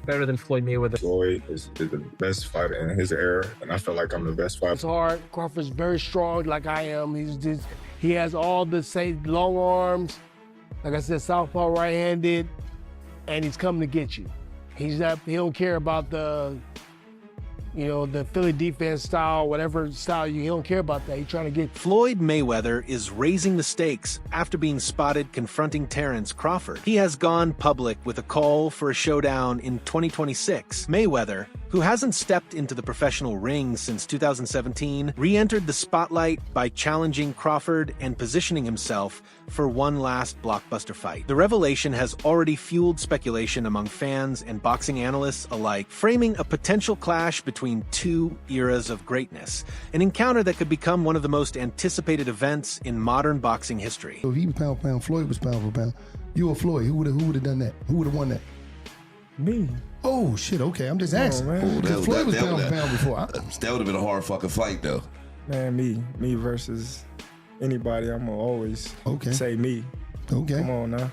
Better than Floyd Mayweather. Floyd is the best fighter in his era, and I feel like I'm the best fighter. It's hard. Crawford's very strong, like I am. He has all the same long arms. Like I said, southpaw, right-handed, and he's coming to get you. He don't care about the Philly defense style, whatever style he don't care about that. He's trying to get. Floyd Mayweather is raising the stakes after being spotted confronting Terence Crawford. He has gone public with a call for a showdown in 2026. Mayweather, who hasn't stepped into the professional ring since 2017, re-entered the spotlight by challenging Crawford and positioning himself for one last blockbuster fight. The revelation has already fueled speculation among fans and boxing analysts alike, framing a potential clash between two eras of greatness, an encounter that could become one of the most anticipated events in modern boxing history. If he was pound for pound, Floyd was pound for pound. You or Floyd, who would have done that? Who would have won that? Me. Oh shit! Okay, I'm just asking. Floyd was pound for pound before. That would have been a hard fucking fight, though. Man, me versus anybody. I'm gonna always say me. Okay. Come on now.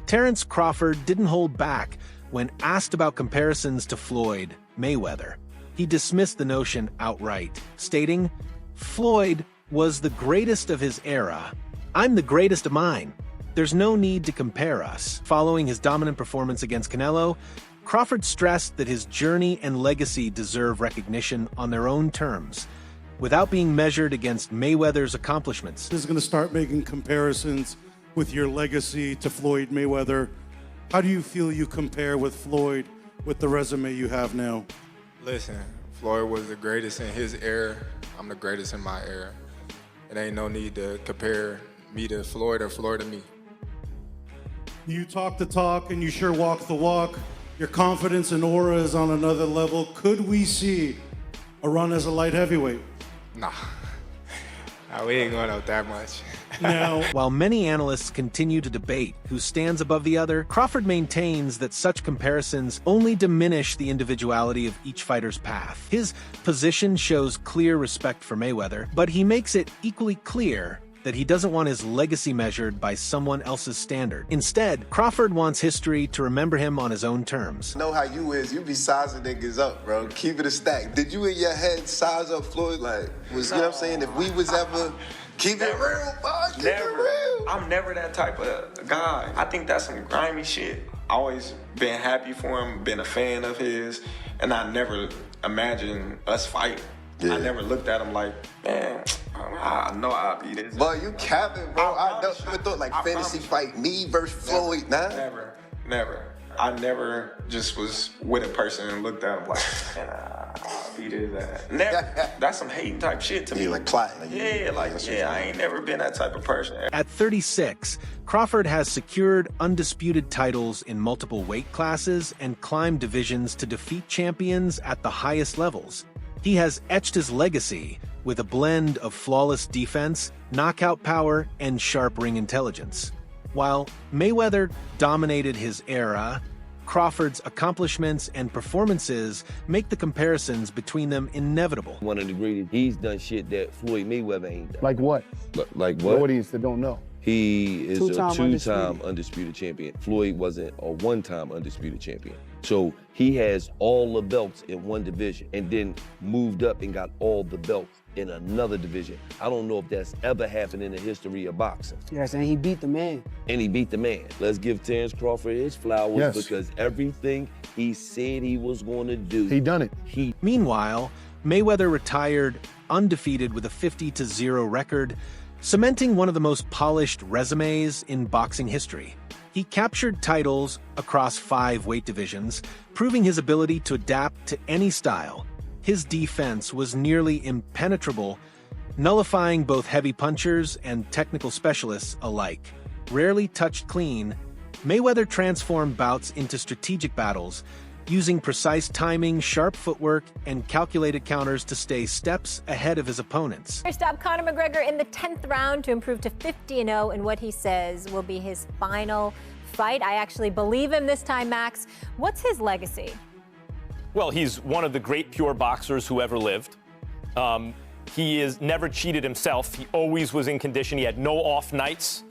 Terence Crawford didn't hold back when asked about comparisons to Floyd Mayweather. He dismissed the notion outright, stating, "Floyd was the greatest of his era. I'm the greatest of mine. There's no need to compare us." Following his dominant performance against Canelo, Crawford stressed that his journey and legacy deserve recognition on their own terms, without being measured against Mayweather's accomplishments. This is going to start making comparisons with your legacy to Floyd Mayweather. How do you feel you compare with Floyd with the resume you have now? Listen, Floyd was the greatest in his era. I'm the greatest in my era. It ain't no need to compare me to Floyd or Floyd to me. You talk the talk and you sure walk the walk. Your confidence and aura is on another level. Could we see a run as a light heavyweight? Nah, we ain't going up that much. Now, while many analysts continue to debate who stands above the other, Crawford maintains that such comparisons only diminish the individuality of each fighter's path. His position shows clear respect for Mayweather, but he makes it equally clear that he doesn't want his legacy measured by someone else's standard. Instead, Crawford wants history to remember him on his own terms. I know how you is. You be sizing niggas up, bro. Keep it a stack. Did you in your head size up Floyd? Like, you know what I'm saying? If we was ever keep it real, boy, keep it real. I'm never that type of guy. I think that's some grimy shit. Always been happy for him, been a fan of his, and I never imagined us fighting. Yeah. I never looked at him like, man, I know I'll be this. But you capping, bro. I never thought like fantasy fight me versus Floyd, nah. Never. I never just was with a person and looked at him like, man, I'll be this. Never. That's some hating type shit to me. Like plotting. I ain't never been that type of person. At 36, Crawford has secured undisputed titles in multiple weight classes and climbed divisions to defeat champions at the highest levels. He has etched his legacy with a blend of flawless defense, knockout power, and sharp ring intelligence. While Mayweather dominated his era, Crawford's accomplishments and performances make the comparisons between them inevitable. One of the greatest. He's done shit that Floyd Mayweather ain't done. Like what? Like The what? audience that don't know. He is a Two-time two-time undisputed champion. Floyd wasn't a one-time undisputed champion. So he has all the belts in one division and then moved up and got all the belts in another division. I don't know if that's ever happened in the history of boxing. Yes, and he beat the man. And he beat the man. Let's give Terence Crawford his flowers because everything he said he was going to do, he done it. Meanwhile, Mayweather retired undefeated with a 50-0 record, cementing one of the most polished resumes in boxing history. He captured titles across 5 weight divisions, proving his ability to adapt to any style. His defense was nearly impenetrable, nullifying both heavy punchers and technical specialists alike. Rarely touched clean, Mayweather transformed bouts into strategic battles, using precise timing, sharp footwork, and calculated counters to stay steps ahead of his opponents. Stopped Conor McGregor in the 10th round to improve to 50-0 in what he says will be his final fight. I actually believe him this time, Max. What's his legacy? Well, he's one of the great pure boxers who ever lived. He is never cheated himself. He always was in condition. He had no off nights.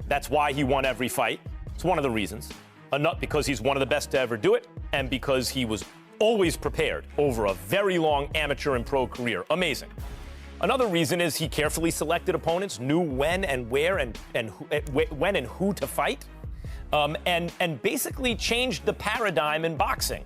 That's why he won every fight. It's one of the reasons. enough because he's one of the best to ever do it, and because he was always prepared over a very long amateur and pro career. Amazing. Another reason is he carefully selected opponents, knew when and where and when and who to fight, and basically changed the paradigm in boxing.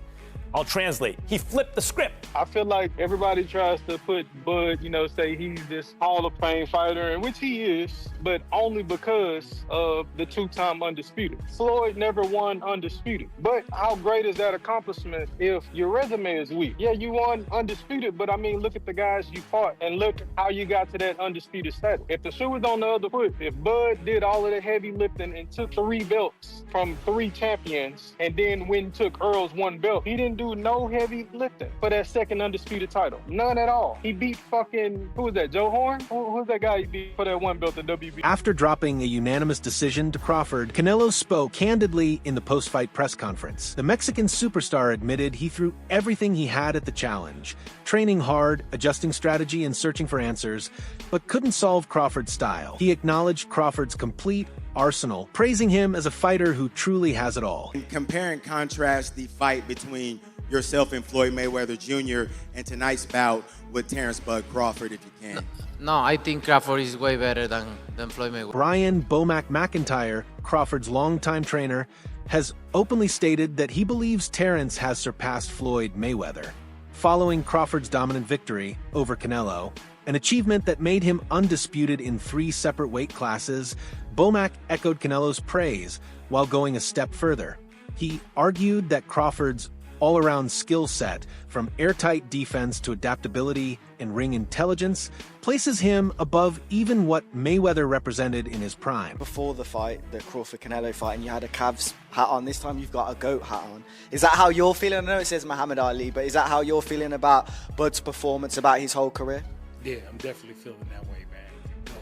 I'll translate. He flipped the script. I feel like everybody tries to put Bud, say he's this Hall of Fame fighter, and which he is, but only because of the two-time undisputed. Floyd never won undisputed. But how great is that accomplishment if your resume is weak? Yeah, you won undisputed, but I mean, look at the guys you fought and look how you got to that undisputed status. If the shoe was on the other foot, if Bud did all of the heavy lifting and took 3 belts from 3 champions, and then when took Earl's 1 belt, he didn't do no heavy lifting for that second undisputed title. None at all. He beat fucking, who was that, Joe Horn? Who's that guy he beat for that 1 belt at WB? After dropping a unanimous decision to Crawford, Canelo spoke candidly in the post-fight press conference. The Mexican superstar admitted he threw everything he had at the challenge, training hard, adjusting strategy, and searching for answers, but couldn't solve Crawford's style. He acknowledged Crawford's complete arsenal, praising him as a fighter who truly has it all. Compare and contrast the fight between yourself and Floyd Mayweather Jr. and tonight's bout with Terence "Bud" Crawford, if you can. No, I think Crawford is way better than Floyd Mayweather. Brian Bomac McIntyre, Crawford's longtime trainer, has openly stated that he believes Terence has surpassed Floyd Mayweather, following Crawford's dominant victory over Canelo, an achievement that made him undisputed in 3 separate weight classes. Bomac echoed Canelo's praise while going a step further. He argued that Crawford's all-around skill set, from airtight defense to adaptability and ring intelligence, places him above even what Mayweather represented in his prime. Before the fight, the Crawford-Canelo fight, and you had a Cavs hat on. This time you've got a GOAT hat on. Is that how you're feeling? I know it says Muhammad Ali, but is that how you're feeling about Bud's performance, about his whole career? Yeah, I'm definitely feeling that way, man.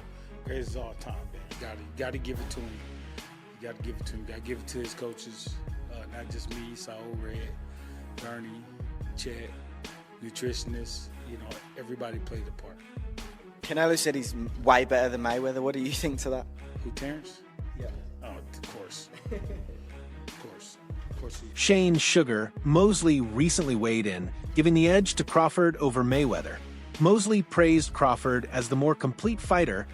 Greatest of all time, man. You gotta give it to him. You gotta give it to him. You gotta give it to his coaches, not just me, Saul, Red, Bernie, Chet, nutritionists, everybody played a part. Canelo said he's way better than Mayweather. What do you think to that? Who, Terence? Yeah. Oh, of course. Of course. Shane Sugar Mosley recently weighed in, giving the edge to Crawford over Mayweather. Mosley praised Crawford as the more complete fighter,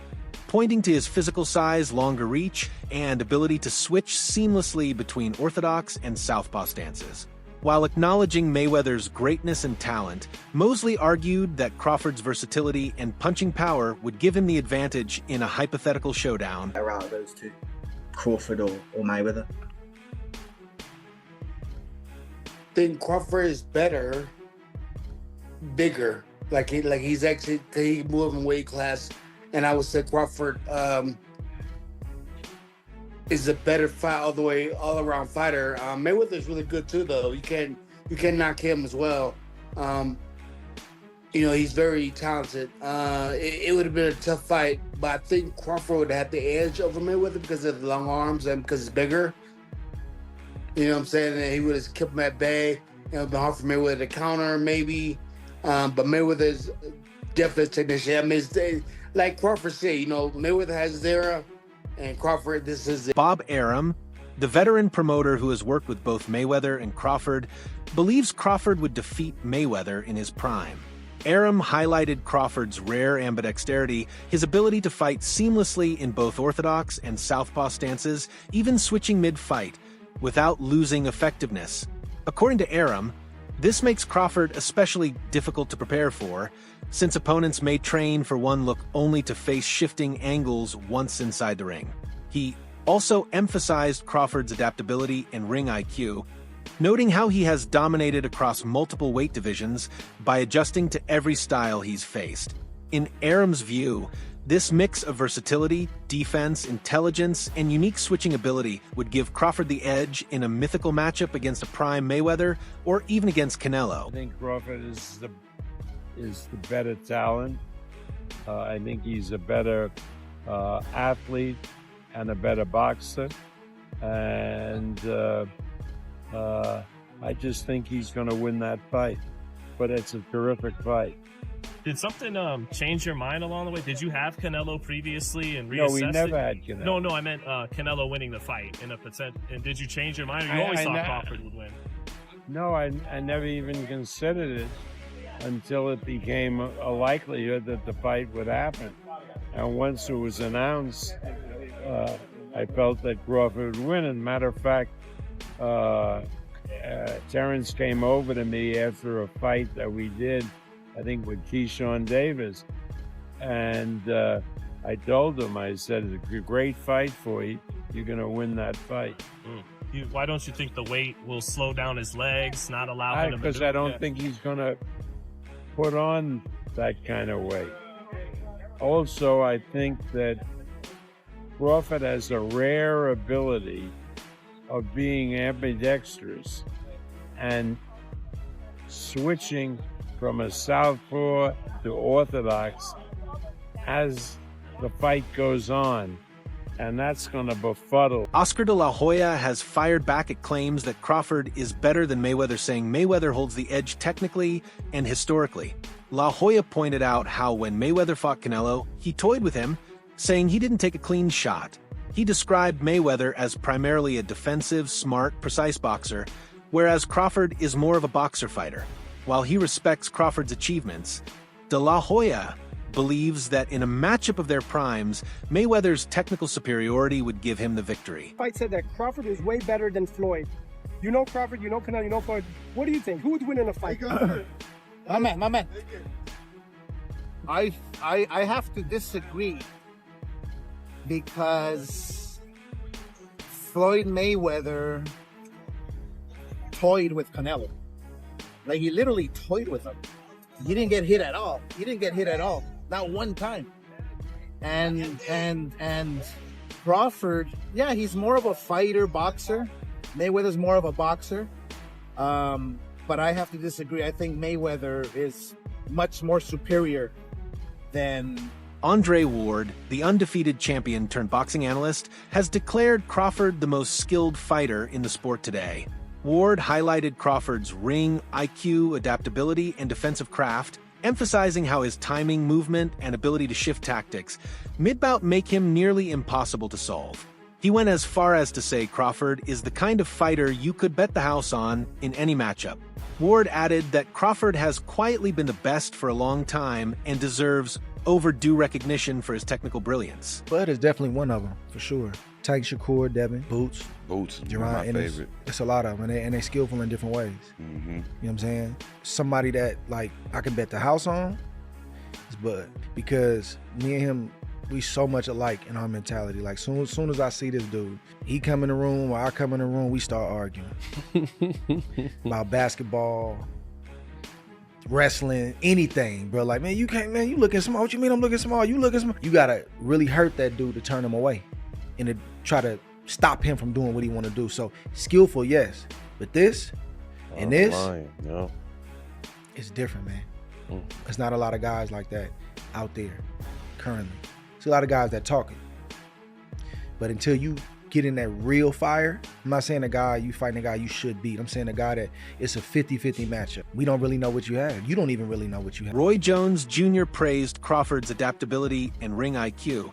pointing to his physical size, longer reach, and ability to switch seamlessly between orthodox and southpaw stances. While acknowledging Mayweather's greatness and talent, Mosley argued that Crawford's versatility and punching power would give him the advantage in a hypothetical showdown. Out of those two, Crawford or Mayweather? I think Crawford is better, bigger. Like he's actually, he moved in weight class, and I would say Crawford is a better fight all around fighter. Mayweather's really good too, though. You can knock him as well. He's very talented. It would have been a tough fight, but I think Crawford would have the edge over Mayweather because of the long arms and because it's bigger. You know what I'm saying? And he would have kept him at bay. It would have been hard for Mayweather to counter, maybe. But Mayweather's definitely a technician. I mean, it's, like Crawford said, Mayweather has his era, and Crawford, this is it. Bob Arum, the veteran promoter who has worked with both Mayweather and Crawford, believes Crawford would defeat Mayweather in his prime. Arum highlighted Crawford's rare ambidexterity, his ability to fight seamlessly in both orthodox and southpaw stances, even switching mid-fight, without losing effectiveness. According to Arum, this makes Crawford especially difficult to prepare for, since opponents may train for one look only to face shifting angles once inside the ring. He also emphasized Crawford's adaptability and ring IQ, noting how he has dominated across multiple weight divisions by adjusting to every style he's faced. In Arum's view, this mix of versatility, defense, intelligence, and unique switching ability would give Crawford the edge in a mythical matchup against a prime Mayweather or even against Canelo. I think Crawford is the better talent. I think he's a better athlete and a better boxer. And I just think he's going to win that fight. but it's a terrific fight. Did something change your mind along the way? Did you have Canelo previously and No, reassess we never it? had Canelo. No, I meant Canelo winning the fight in a percent. And did you change your mind? Or you always thought Crawford would win. No, I never even considered it until it became a likelihood that the fight would happen. And once it was announced, I felt that Crawford would win. As a matter of fact, Terence came over to me after a fight that we did, I think with Keyshawn Davis. And I told him, I said, it's a great fight for you. You're going to win that fight. Why don't you think the weight will slow down his legs, not allow him to Because I don't think he's going to put on that kind of weight. Also, I think that Crawford has a rare ability of being ambidextrous and switching from a southpaw to orthodox as the fight goes on, and that's going to befuddle. Oscar de la Hoya has fired back at claims that Crawford is better than Mayweather, saying Mayweather holds the edge technically and historically. La Hoya pointed out how when Mayweather fought Canelo, he toyed with him, saying he didn't take a clean shot. He described Mayweather as primarily a defensive, smart, precise boxer, whereas Crawford is more of a boxer fighter. While he respects Crawford's achievements, de la Hoya believes that in a matchup of their primes, Mayweather's technical superiority would give him the victory. Fight said that Crawford is way better than Floyd. You know Crawford, you know Canelo, you know Floyd. What do you think? Who would win in a fight? My man. I have to disagree because Floyd Mayweather toyed with Canelo. Like, he literally toyed with him. He didn't get hit at all. Not one time. And Crawford, yeah, he's more of a fighter, boxer. Mayweather's more of a boxer. But I have to disagree. I think Mayweather is much more superior than... Andre Ward, the undefeated champion turned boxing analyst, has declared Crawford the most skilled fighter in the sport today. Ward highlighted Crawford's ring IQ, adaptability, and defensive craft, emphasizing how his timing, movement, and ability to shift tactics mid-bout make him nearly impossible to solve. He went as far as to say Crawford is the kind of fighter you could bet the house on in any matchup. Ward added that Crawford has quietly been the best for a long time and deserves overdue recognition for his technical brilliance. Bud is definitely one of them, for sure. Tyke Shakur, Devin, Boots, my favorite. It's a lot of them, and they're skillful in different ways. Mm-hmm. You know what I'm saying? Somebody that, like, I can bet the house on is Bud, because me and him, we so much alike in our mentality. Like, soon as I see this dude, he come in the room or I come in the room, we start arguing about basketball, wrestling, anything, bro. Like, man, you can't, man, you looking small. What you mean I'm looking small? You looking small. You gotta really hurt that dude to turn him away and to try to stop him from doing what he want to do. So skillful, yes, but this and this, no. It's different, man. There's not a lot of guys like that out there currently. There's a lot of guys that talking, but until you get in that real fire, I'm not saying you fighting a guy you should beat. I'm saying a guy that it's a 50-50 matchup. We don't really know what you have. You don't even really know what you have. Roy Jones Jr. praised Crawford's adaptability and ring IQ,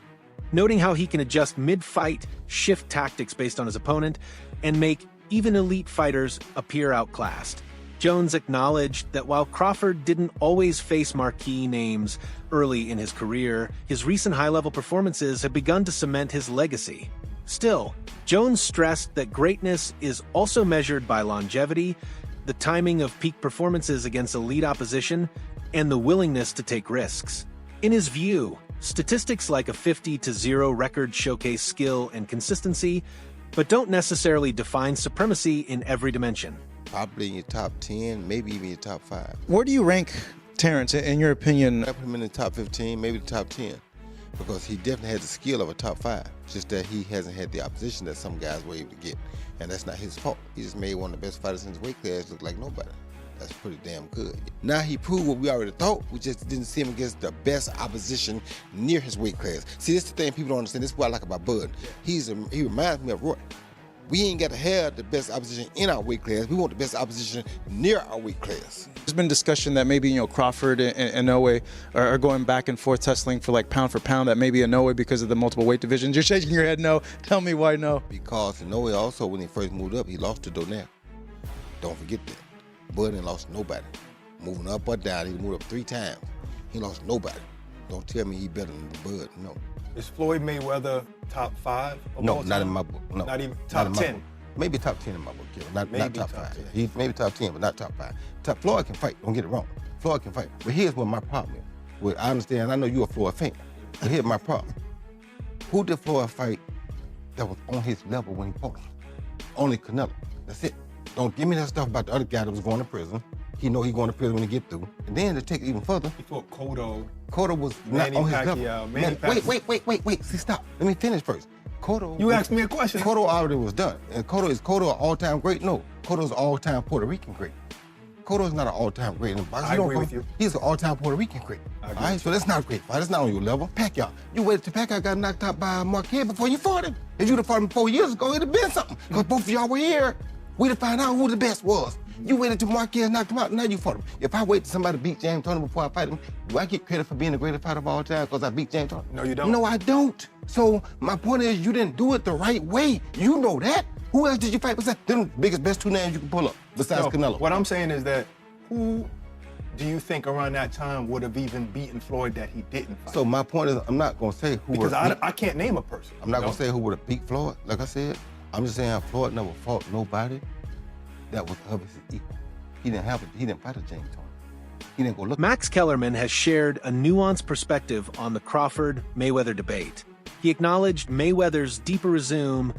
noting how he can adjust mid-fight, shift tactics based on his opponent, and make even elite fighters appear outclassed. Jones acknowledged that while Crawford didn't always face marquee names early in his career, his recent high-level performances have begun to cement his legacy. Still, Jones stressed that greatness is also measured by longevity, the timing of peak performances against elite opposition, and the willingness to take risks. In his view, statistics like a 50-0 record showcase skill and consistency, but don't necessarily define supremacy in every dimension. Probably in your top 10, maybe even your top 5. Where do you rank Terence, in your opinion? I put him in the top 15, maybe the top 10, because he definitely has the skill of a top 5. Just that he hasn't had the opposition that some guys were able to get, and that's not his fault. He just made one of the best fighters in his weight class look like nobody. That's pretty damn good. Now he proved what we already thought. We just didn't see him against the best opposition near his weight class. See, this is the thing people don't understand. This is what I like about Bud. He reminds me of Roy. We ain't got to have the best opposition in our weight class. We want the best opposition near our weight class. There's been discussion that maybe, Crawford and Inoue are going back and forth tussling for pound for pound, that maybe Inoue because of the multiple weight divisions. You're shaking your head no. Tell me why no. Because Inoue also, when he first moved up, he lost to Donaire. Don't forget that. Bud ain't lost nobody. Moving up or down, he moved up 3 times. He lost nobody. Don't tell me he better than Bud, no. Is Floyd Mayweather top 5? No, not in my book. No, not even top 10. Maybe top 10 in my book, not top 5. 10. He's maybe top 10, but not top 5. Floyd can fight, don't get it wrong. Floyd can fight. But here's what my problem is. Well, I understand, I know you're a Floyd fan, but here's my problem. Who did Floyd fight that was on his level when he fought? Only Canelo. That's it. Don't give me that stuff about the other guy that was going to prison. He know he going to prison when he get through. And then to take it even further. He fought Cotto. Cotto was not on his level. Wait. See, stop. Let me finish first. Cotto. You asked me a question. Cotto already was done. And Cotto an all-time great? No. Cotto's an all-time Puerto Rican great. Cotto's not an all-time great in boxing. I agree with you. He's an all-time Puerto Rican great. All right, so that's not a great fight. That's not on your level. Pacquiao. You waited till Pacquiao got knocked out by Marquez before you fought him. If you'd have fought him 4 years ago, it'd have been something. Because both of y'all were here. We'd have found out who the best was. You waited till Marquez knocked him out, now you fought him. If I wait till somebody beat James Toney before I fight him, do I get credit for being the greatest fighter of all time because I beat James Toney? No, you don't. No, I don't. So my point is, you didn't do it the right way. You know that. Who else did you fight besides them best 2 names you can pull up besides Canelo? What I'm saying is that who do you think around that time would have even beaten Floyd that he didn't fight? So my point is, I'm not going to say who because I can't name a person. I'm not going to say who would have beat Floyd, like I said. I'm just saying Floyd never fought nobody that was obviously equal. He didn't fight a James Toney. He didn't go look. Max Kellerman has shared a nuanced perspective on the Crawford-Mayweather debate. He acknowledged Mayweather's deeper resume,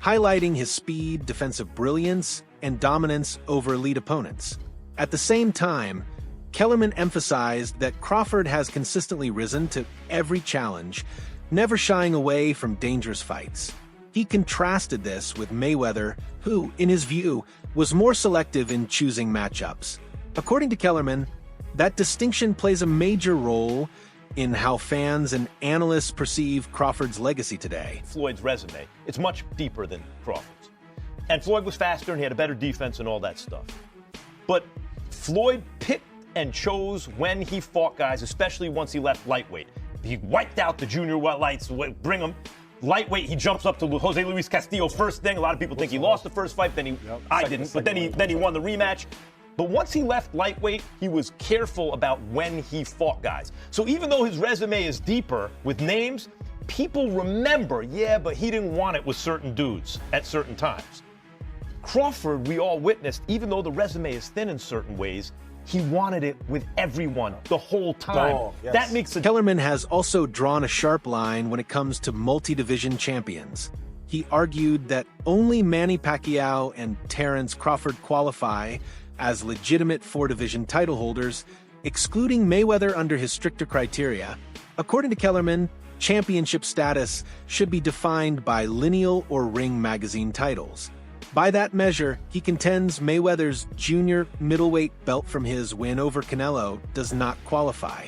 highlighting his speed, defensive brilliance, and dominance over elite opponents. At the same time, Kellerman emphasized that Crawford has consistently risen to every challenge, never shying away from dangerous fights. He contrasted this with Mayweather, who, in his view, was more selective in choosing matchups. According to Kellerman, that distinction plays a major role in how fans and analysts perceive Crawford's legacy today. Floyd's resume, it's much deeper than Crawford's. And Floyd was faster and he had a better defense and all that stuff. But Floyd picked and chose when he fought guys, especially once he left lightweight. He wiped out the junior lights, bring him. Lightweight, he jumps up to Jose Luis Castillo first thing. A lot of people think he lost the first fight, I didn't, but then he won the rematch. But once he left lightweight, he was careful about when he fought guys. So even though his resume is deeper with names, people remember, but he didn't want it with certain dudes at certain times. Crawford, we all witnessed, even though the resume is thin in certain ways, he wanted it with everyone the whole time. Yes. That makes it. Kellerman has also drawn a sharp line when it comes to multi-division champions. He argued that only Manny Pacquiao and Terence Crawford qualify as legitimate 4-division title holders, excluding Mayweather under his stricter criteria. According to Kellerman, championship status should be defined by lineal or ring magazine titles. By that measure, he contends Mayweather's junior middleweight belt from his win over Canelo does not qualify.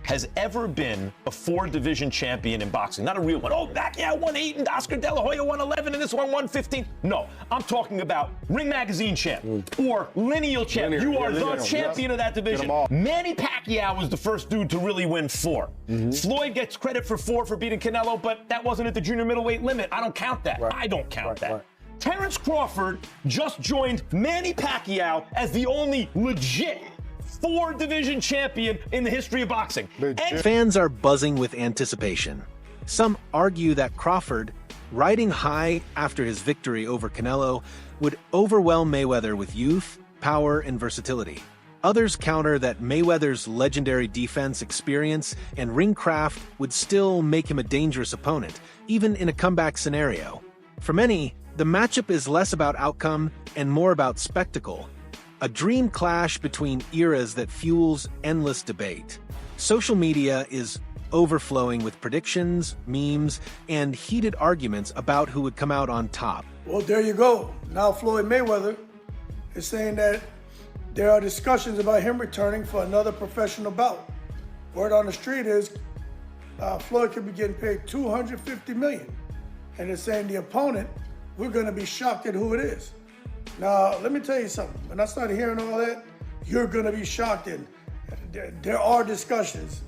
Has ever been a 4-division champion in boxing. Not a real one. Oh, Pacquiao won 8 and Oscar De La Hoya won 11 and this one won 15. No, I'm talking about Ring Magazine champ or lineal champ. You are the champion of that division. Manny Pacquiao was the first dude to really win 4. Floyd gets credit for 4 for beating Canelo, but that wasn't at the junior middleweight limit. I don't count that. I don't count that. Terence Crawford just joined Manny Pacquiao as the only legit 4-division champion in the history of boxing. Fans are buzzing with anticipation. Some argue that Crawford, riding high after his victory over Canelo, would overwhelm Mayweather with youth, power, and versatility. Others counter that Mayweather's legendary defense, experience, and ring craft would still make him a dangerous opponent, even in a comeback scenario. For many, the matchup is less about outcome and more about spectacle, a dream clash between eras that fuels endless debate. Social media is overflowing with predictions, memes, and heated arguments about who would come out on top. Well, there you go. Now Floyd Mayweather is saying that there are discussions about him returning for another professional bout. Word on the street is Floyd could be getting paid $250 million. And it's saying the opponent we're going to be shocked at who it is. Now, let me tell you something. When I started hearing all that, you're going to be shocked, and there are discussions.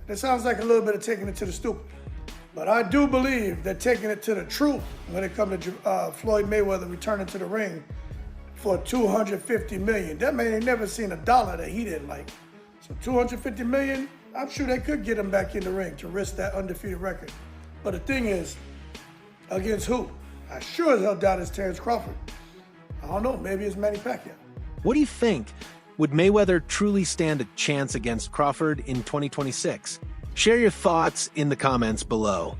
It sounds like a little bit of taking it to the stupid. But I do believe that taking it to the truth when it comes to Floyd Mayweather returning to the ring for $250 million. That man ain't never seen a dollar that he didn't like. So $250 million, I'm sure they could get him back in the ring to risk that undefeated record. But the thing is, against who? I sure as hell doubt it's Terence Crawford. I don't know, maybe it's Manny Pacquiao. What do you think? Would Mayweather truly stand a chance against Crawford in 2026? Share your thoughts in the comments below.